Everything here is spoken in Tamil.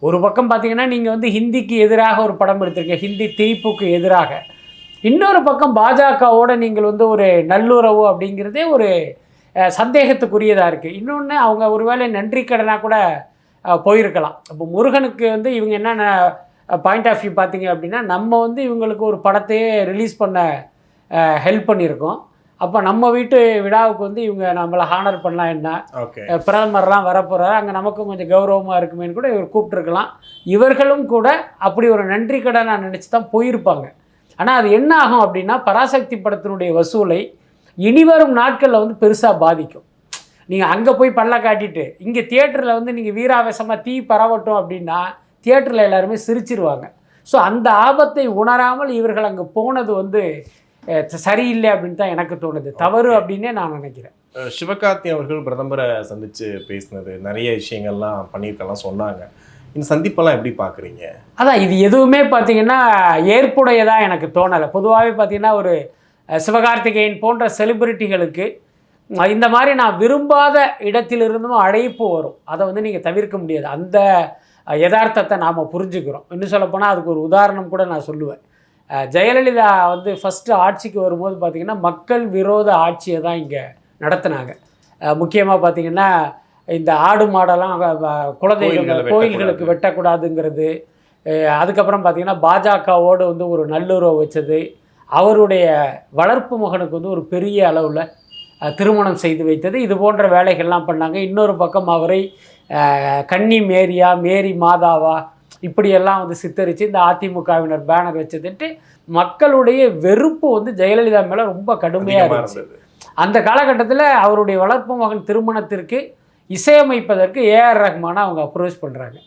ஒரு பக்கம் பார்த்தீங்கன்னா நீங்கள் வந்து ஹிந்திக்கு எதிராக ஒரு படம் எடுத்திருக்கீங்க, ஹிந்தி திணிப்புக்கு எதிராக. இன்னொரு பக்கம் பாஜகவோட நீங்கள் வந்து ஒரு நல்லுறவு அப்படிங்கிறதே ஒரு சந்தேகத்துக்குரியதாக இருக்குது. இன்னொன்று அவங்க ஒருவேளை நன்றி கடனாக கூட போயிருக்கலாம். இப்போ முருகனுக்கு வந்து இவங்க என்னென்ன பாயிண்ட் ஆஃப் வியூ பார்த்தீங்க அப்படின்னா, நம்ம வந்து இவங்களுக்கு ஒரு படத்தையே ரிலீஸ் பண்ண ஹெல்ப் பண்ணியிருக்கோம். அப்போ நம்ம வீட்டு விழாவுக்கு வந்து இவங்க நம்மளை ஹானர் பண்ணலாம், என்ன பிரதமர்லாம் வரப்போகிறார், அங்கே நமக்கும் கொஞ்சம் கௌரவமாக இருக்குமேன்னு கூட இவர் கூப்பிட்டுருக்கலாம். இவர்களும் கூட அப்படி ஒரு நன்றி கடன் நான் நினச்சி தான் போயிருப்பாங்க. ஆனால் அது என்ன ஆகும் அப்படின்னா, பராசக்தி படத்தினுடைய வசூலை இனிவரும் நாட்களில் வந்து பெருசாக பாதிக்கும். நீங்கள் அங்கே போய் பல்ல காட்டிட்டு இங்கே தியேட்டரில் வந்து நீங்கள் வீராவேசமாக தீ பரவட்டும் அப்படின்னா தியேட்டரில் எல்லாருமே சிரிச்சிருவாங்க. ஸோ அந்த ஆபத்தை உணராமல் இவர்கள் அங்கே போனது வந்து சரியில்லை அப்படின்னு தான் எனக்கு தோணுது. தவறு அப்படின்னே நான் நினைக்கிறேன். சிவகார்த்தி அவர்கள் பிரதமரை சந்தித்து பேசினது, நிறைய விஷயங்கள்லாம் பண்ணியிருக்கலாம் சொன்னாங்க. இந்த சந்திப்பெல்லாம் எப்படி பார்க்குறீங்க? அதான் இது எதுவுமே பார்த்தீங்கன்னா ஏற்புடையதாக எனக்கு தோணலை. பொதுவாகவே பார்த்தீங்கன்னா ஒரு சிவகார்த்திகேயன் போன்ற செலிபிரிட்டிகளுக்கு இந்த மாதிரி நான் விரும்பாத இடத்திலிருந்தும் அழைப்பு வரும். அதை வந்து நீங்கள் தவிர்க்க முடியாது. அந்த யதார்த்தத்தை நாம் புரிஞ்சுக்கிறோம். இன்னும் சொல்லப்போனால் அதுக்கு ஒரு உதாரணம் கூட நான் சொல்லுவேன். ஜெயலலிதா வந்து ஃபஸ்ட்டு ஆட்சிக்கு வரும்போது பார்த்திங்கன்னா மக்கள் விரோத ஆட்சியை தான் இங்கே நடத்தினாங்க. முக்கியமாக பார்த்திங்கன்னா இந்த ஆடு மாடெல்லாம் குலதெய்வங்கள் கோயில்களுக்கு வெட்டக்கூடாதுங்கிறது, அதுக்கப்புறம் பார்த்திங்கன்னா பாஜகவோடு வந்து ஒரு நல்லுறவு வச்சது, அவருடைய வளர்ப்பு மகனுக்கு வந்து ஒரு பெரிய அளவில் திருமணம் செய்து வைத்தது, இது போன்ற வேலைகள்லாம் பண்ணாங்க. இன்னொரு பக்கம் அவரை கன்னி மேரியா, மேரி மாதாவா இப்படியெல்லாம் வந்து சித்தரித்து இந்த அதிமுகவினர் பேனர் வச்சதுன்ட்டு மக்களுடைய வெறுப்பு வந்து ஜெயலலிதா மேலே ரொம்ப கடுமையாக இருந்துச்சு. அந்த காலகட்டத்தில் அவருடைய வளர்ப்பு மகன் திருமணத்திற்கு இசையமைப்பதற்கு ஏஆர் ரஹ்மானை அவங்க அப்ரோச் பண்ணுறாங்க.